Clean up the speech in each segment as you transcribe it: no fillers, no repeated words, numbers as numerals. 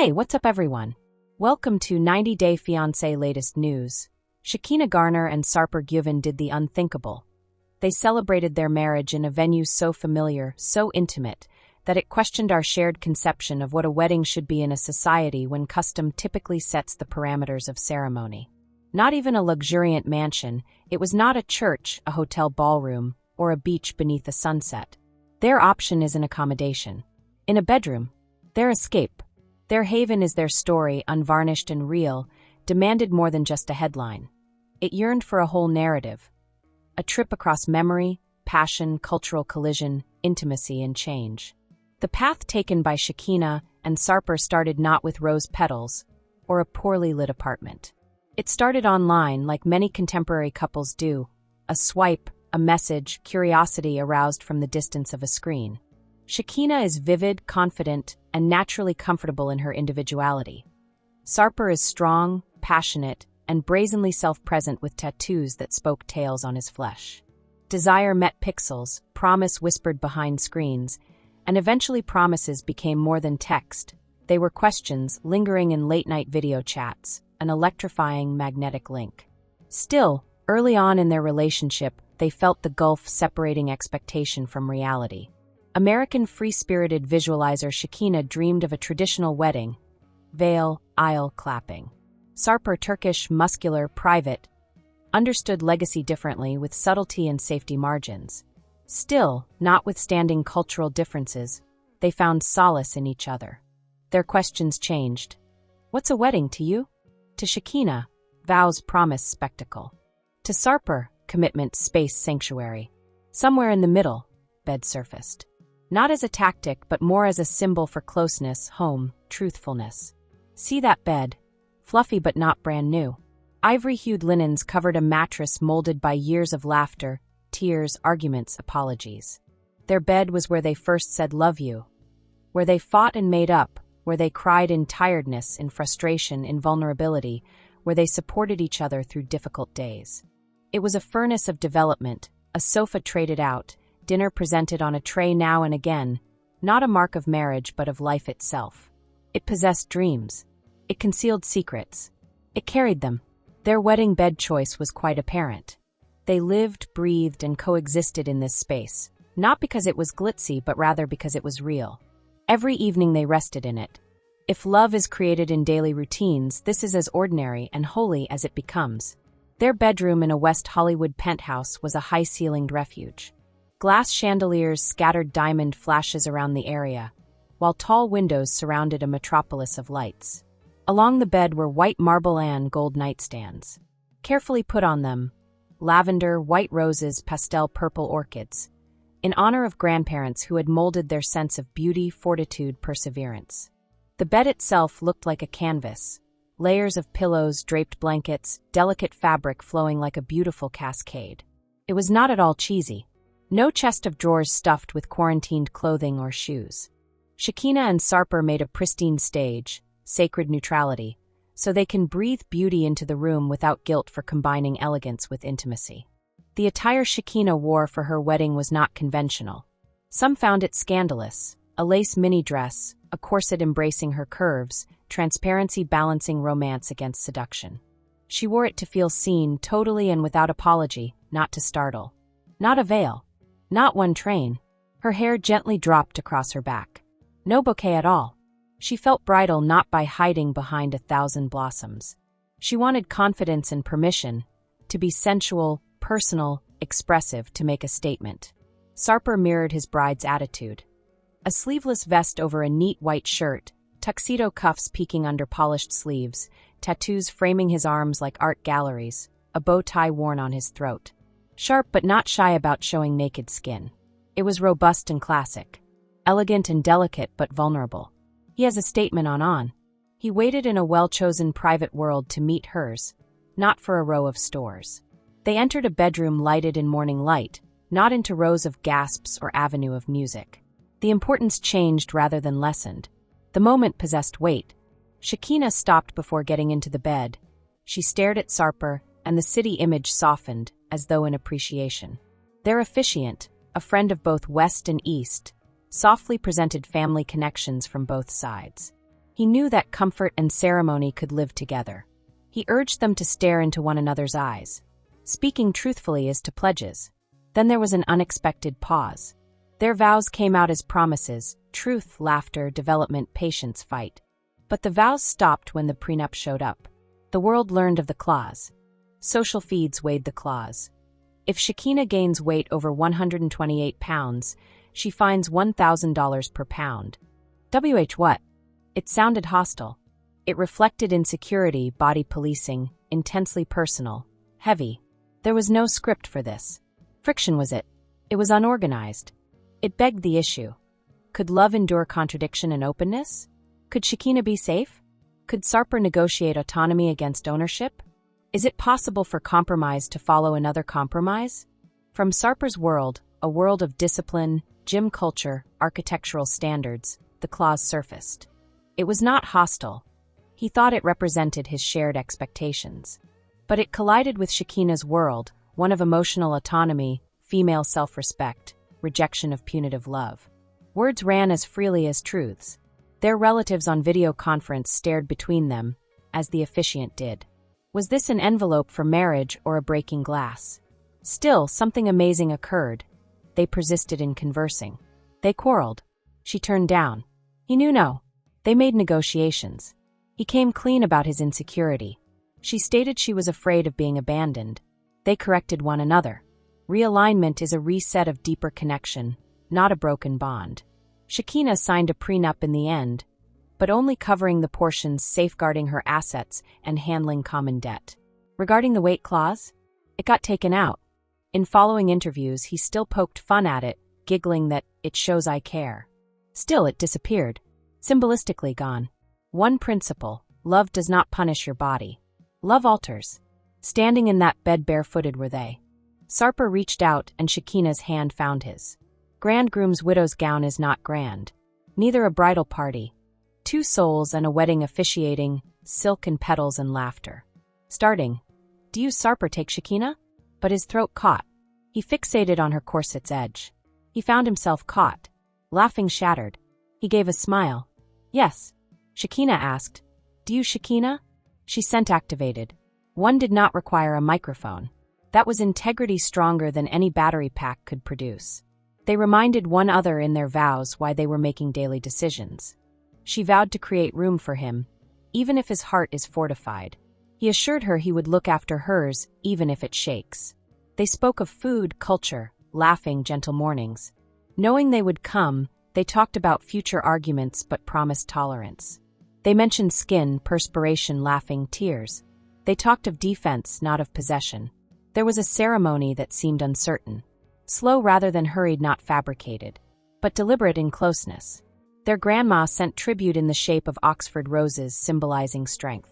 Hey, what's up everyone? Welcome to 90 Day Fiancé latest news. Shekinah Garner and Sarper Gyuvin did the unthinkable. They celebrated their marriage in a venue so familiar, so intimate, that it questioned our shared conception of what a wedding should be in a society when custom typically sets the parameters of ceremony. Not even a luxuriant mansion, it was not a church, a hotel ballroom, or a beach beneath a sunset. Their option is an accommodation. In a bedroom. Their escape. Their haven is their story, unvarnished and real, demanded more than just a headline. It yearned for a whole narrative. A trip across memory, passion, cultural collision, intimacy, and change. The path taken by Shekinah and Sarper started not with rose petals or a poorly lit apartment. It started online like many contemporary couples do. A swipe, a message, curiosity aroused from the distance of a screen. Shekinah is vivid, confident, and naturally comfortable in her individuality. Sarper is strong, passionate, and brazenly self-present with tattoos that spoke tales on his flesh. Desire met pixels, promise whispered behind screens, and eventually promises became more than text. They were questions lingering in late-night video chats, an electrifying magnetic link. Still, early on in their relationship, they felt the gulf separating expectation from reality. American free-spirited visualizer Shekinah dreamed of a traditional wedding, veil, aisle clapping. Sarper, Turkish, muscular, private, understood legacy differently with subtlety and safety margins. Still, notwithstanding cultural differences, they found solace in each other. Their questions changed. What's a wedding to you? To Shekinah, vows, promise, spectacle. To Sarper, commitment, space, sanctuary. Somewhere in the middle, bed surfaced. Not as a tactic, but more as a symbol for closeness, home, truthfulness. See that bed? Fluffy but not brand new. Ivory-hued linens covered a mattress molded by years of laughter, tears, arguments, apologies. Their bed was where they first said love you. Where they fought and made up, where they cried in tiredness, in frustration, in vulnerability, where they supported each other through difficult days. It was a furnace of development, a sofa traded out, dinner presented on a tray now and again, not a mark of marriage but of life itself. It possessed dreams. It concealed secrets. It carried them. Their wedding bed choice was quite apparent. They lived, breathed, and coexisted in this space, not because it was glitzy but rather because it was real. Every evening they rested in it. If love is created in daily routines, this is as ordinary and holy as it becomes. Their bedroom in a West Hollywood penthouse was a high-ceilinged refuge. Glass chandeliers scattered diamond flashes around the area, while tall windows surrounded a metropolis of lights. Along the bed were white marble and gold nightstands. Carefully put on them, lavender, white roses, pastel purple orchids, in honor of grandparents who had molded their sense of beauty, fortitude, perseverance. The bed itself looked like a canvas. Layers of pillows, draped blankets, delicate fabric flowing like a beautiful cascade. It was not at all cheesy. No chest of drawers stuffed with quarantined clothing or shoes. Shekinah and Sarper made a pristine stage, sacred neutrality, so they can breathe beauty into the room without guilt for combining elegance with intimacy. The attire Shekinah wore for her wedding was not conventional. Some found it scandalous, a lace mini dress, a corset embracing her curves, transparency balancing romance against seduction. She wore it to feel seen, totally and without apology, not to startle. Not a veil. Not one train. Her hair gently dropped across her back. No bouquet at all. She felt bridal not by hiding behind 1,000 blossoms. She wanted confidence and permission, to be sensual, personal, expressive, to make a statement. Sarper mirrored his bride's attitude. A sleeveless vest over a neat white shirt, tuxedo cuffs peeking under polished sleeves, tattoos framing his arms like art galleries, a bow tie worn on his throat. Sharp but not shy about showing naked skin. It was robust and classic. Elegant and delicate but vulnerable. He has a statement on. He waited in a well-chosen private world to meet hers, not for a row of stores. They entered a bedroom lighted in morning light, not into rows of gasps or avenue of music. The importance changed rather than lessened. The moment possessed weight. Shekinah stopped before getting into the bed. She stared at Sarper, and the city image softened, as though in appreciation. Their officiant, a friend of both West and East, softly presented family connections from both sides. He knew that comfort and ceremony could live together. He urged them to stare into one another's eyes, speaking truthfully as to pledges. Then there was an unexpected pause. Their vows came out as promises: truth, laughter, development, patience, fight. But the vows stopped when the prenup showed up. The world learned of the clause. Social feeds weighed the clause. If Shekinah gains weight over 128 pounds, she fines $1,000 per pound. What? It sounded hostile. It reflected insecurity, body policing, intensely personal, heavy. There was no script for this. Friction was it. It was unorganized. It begged the issue. Could love endure contradiction and openness? Could Shekinah be safe? Could Sarper negotiate autonomy against ownership? Is it possible for compromise to follow another compromise? From Sarper's world, a world of discipline, gym culture, architectural standards, the clause surfaced. It was not hostile. He thought it represented his shared expectations. But it collided with Shekinah's world, one of emotional autonomy, female self-respect, rejection of punitive love. Words ran as freely as truths. Their relatives on video conference stared between them, as the officiant did. Was this an envelope for marriage or a breaking glass? Still, something amazing occurred. They persisted in conversing. They quarreled. She turned down. He knew no. They made negotiations. He came clean about his insecurity. She stated she was afraid of being abandoned. They corrected one another. Realignment is a reset of deeper connection, not a broken bond. Shekinah signed a prenup in the end, but only covering the portions safeguarding her assets and handling common debt. Regarding the weight clause, it got taken out. In following interviews, he still poked fun at it, giggling that it shows I care. Still, it disappeared, symbolistically gone. One principle: love does not punish your body. Love alters. Standing in that bed barefooted were they. Sarper reached out and Shekinah's hand found his. Grand groom's widow's gown is not grand. Neither a bridal party. 2 souls and a wedding officiating, silk and petals and laughter. Starting. Do you, Sarper, take Shekinah? But his throat caught. He fixated on her corset's edge. He found himself caught. Laughing shattered. He gave a smile. Yes. Shekinah asked. Do you, Shekinah? She sent activated. One did not require a microphone. That was integrity stronger than any battery pack could produce. They reminded one another in their vows why they were making daily decisions. She vowed to create room for him, even if his heart is fortified. He assured her he would look after hers, even if it shakes. They spoke of food, culture, laughing, gentle mornings. Knowing they would come, they talked about future arguments but promised tolerance. They mentioned skin, perspiration, laughing, tears. They talked of defense, not of possession. There was a ceremony that seemed uncertain. Slow rather than hurried, not fabricated, but deliberate in closeness. Their grandma sent tribute in the shape of Oxford roses symbolizing strength.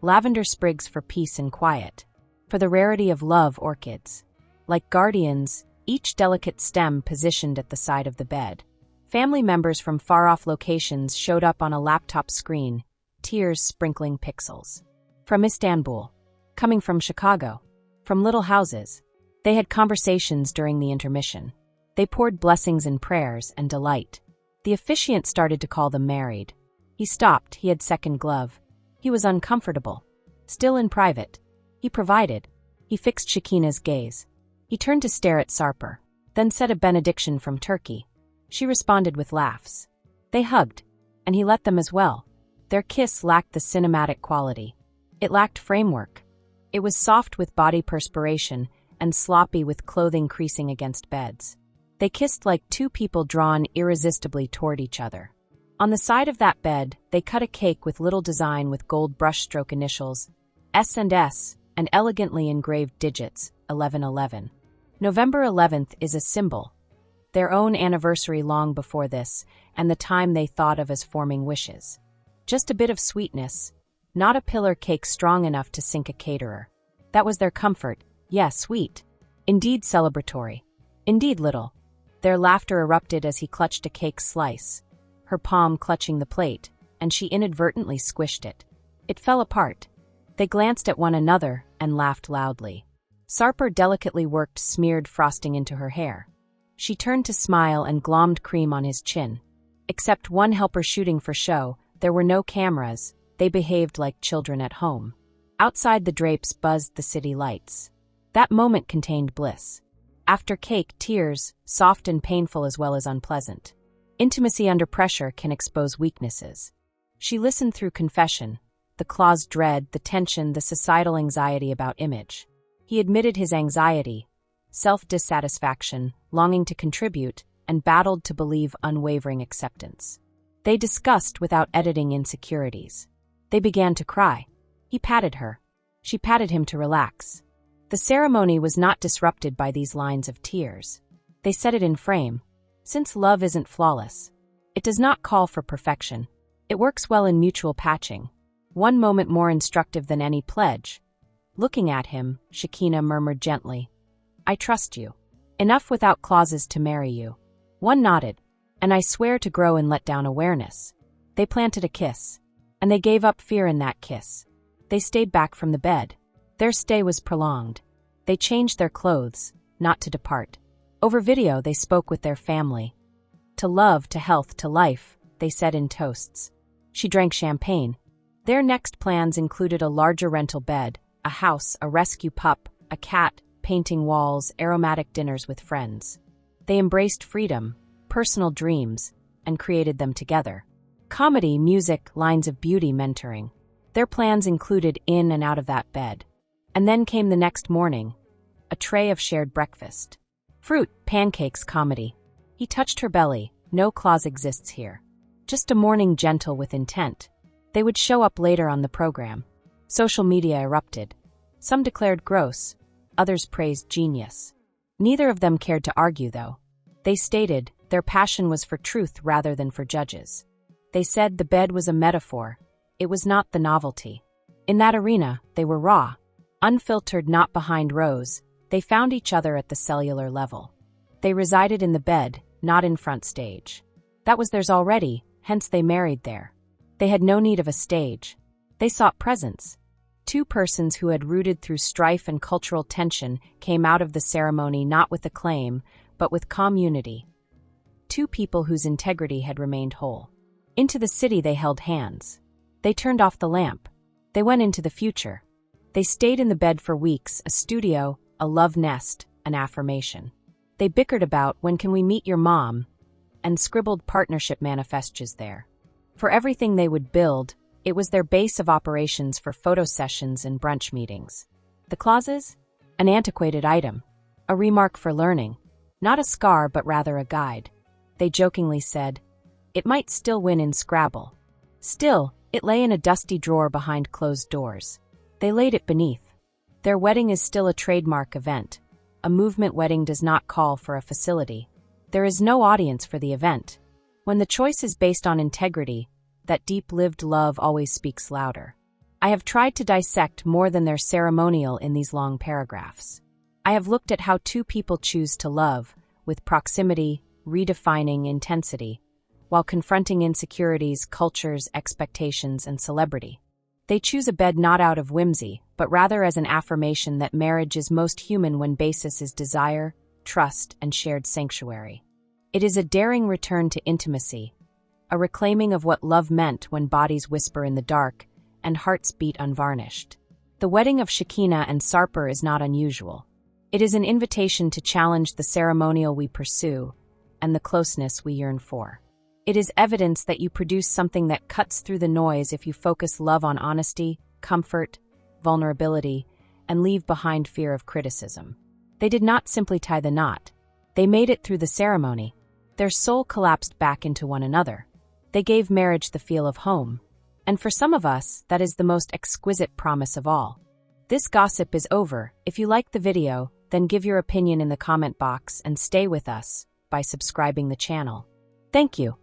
Lavender sprigs for peace and quiet. For the rarity of love, orchids. Like guardians, each delicate stem positioned at the side of the bed. Family members from far-off locations showed up on a laptop screen, tears sprinkling pixels. From Istanbul. Coming from Chicago. From little houses. They had conversations during the intermission. They poured blessings and prayers and delight. The officiant started to call them married. He stopped. He had second glove. He was uncomfortable. Still in private. He provided. He fixed Shekinah's gaze. He turned to stare at Sarper, then said a benediction from Turkey. She responded with laughs. They hugged, and he let them as well. Their kiss lacked the cinematic quality. It lacked framework. It was soft with body perspiration and sloppy with clothing creasing against beds. They kissed like two people drawn irresistibly toward each other. On the side of that bed, they cut a cake with little design with gold brushstroke initials, S&S, and elegantly engraved digits, 1111. November 11th is a symbol. Their own anniversary long before this, and the time they thought of as forming wishes. Just a bit of sweetness, not a pillar cake strong enough to sink a caterer. That was their comfort. Yes, sweet. Indeed celebratory. Indeed little. Their laughter erupted as he clutched a cake slice, her palm clutching the plate, and she inadvertently squished it. It fell apart. They glanced at one another and laughed loudly. Sarper delicately worked smeared frosting into her hair. She turned to smile and glommed cream on his chin. Except one helper shooting for show, There were no cameras. They behaved like children at home. Outside the drapes buzzed the city lights. That moment contained bliss. After cake, tears, soft and painful as well as unpleasant. Intimacy under pressure can expose weaknesses. She listened through confession, the closet's dread, the tension, the societal anxiety about image. He admitted his anxiety, self-dissatisfaction, longing to contribute, and battled to believe unwavering acceptance. They discussed without editing insecurities. They began to cry. He patted her. She patted him to relax. The ceremony was not disrupted by these lines of tears. They set it in frame. Since love isn't flawless, it does not call for perfection. It works well in mutual patching. One moment more instructive than any pledge. Looking at him, Shekinah murmured gently, "I trust you. Enough without clauses to marry you." One nodded, "And I swear to grow and let down awareness." They planted a kiss, and they gave up fear in that kiss. They stayed back from the bed. Their stay was prolonged. They changed their clothes, not to depart. Over video, they spoke with their family. To love, to health, to life, they said in toasts. She drank champagne. Their next plans included a larger rental bed, a house, a rescue pup, a cat, painting walls, aromatic dinners with friends. They embraced freedom, personal dreams, and created them together. Comedy, music, lines of beauty, mentoring. Their plans included in and out of that bed. And then came the next morning, a tray of shared breakfast. Fruit, pancakes, comedy. He touched her belly. No clause exists here. Just a morning gentle with intent. They would show up later on the program. Social media erupted. Some declared gross, others praised genius. Neither of them cared to argue, though. They stated their passion was for truth rather than for judges. They said the bed was a metaphor. It was not the novelty. In that arena, they were raw. Unfiltered, not behind rows, they found each other at the cellular level. They resided in the bed, not in front stage. That was theirs already, hence they married there. They had no need of a stage. They sought presence. Two persons who had rooted through strife and cultural tension came out of the ceremony not with acclaim, but with community. Two people whose integrity had remained whole. Into the city they held hands. They turned off the lamp. They went into the future. They stayed in the bed for weeks, a studio, a love nest, an affirmation. They bickered about when can we meet your mom, and scribbled partnership manifestos there. For everything they would build, it was their base of operations for photo sessions and brunch meetings. The clauses? An antiquated item. A remark for learning. Not a scar but rather a guide. They jokingly said, "It might still win in Scrabble." Still, it lay in a dusty drawer behind closed doors. They laid it beneath. Their wedding is still a trademark event. A movement wedding does not call for a facility. There is no audience for the event. When the choice is based on integrity, that deep-lived love always speaks louder. I have tried to dissect more than their ceremonial in these long paragraphs. I have looked at how two people choose to love, with proximity, redefining intensity, while confronting insecurities, cultures, expectations, and celebrity. They choose a bed not out of whimsy, but rather as an affirmation that marriage is most human when basis is desire, trust, and shared sanctuary. It is a daring return to intimacy, a reclaiming of what love meant when bodies whisper in the dark and hearts beat unvarnished. The wedding of Shekinah and Sarper is not unusual. It is an invitation to challenge the ceremonial we pursue and the closeness we yearn for. It is evidence that you produce something that cuts through the noise if you focus love on honesty, comfort, vulnerability, and leave behind fear of criticism. They did not simply tie the knot. They made it through the ceremony. Their soul collapsed back into one another. They gave marriage the feel of home. And for some of us, that is the most exquisite promise of all. This gossip is over. If you like the video, then give your opinion in the comment box and stay with us by subscribing the channel. Thank you.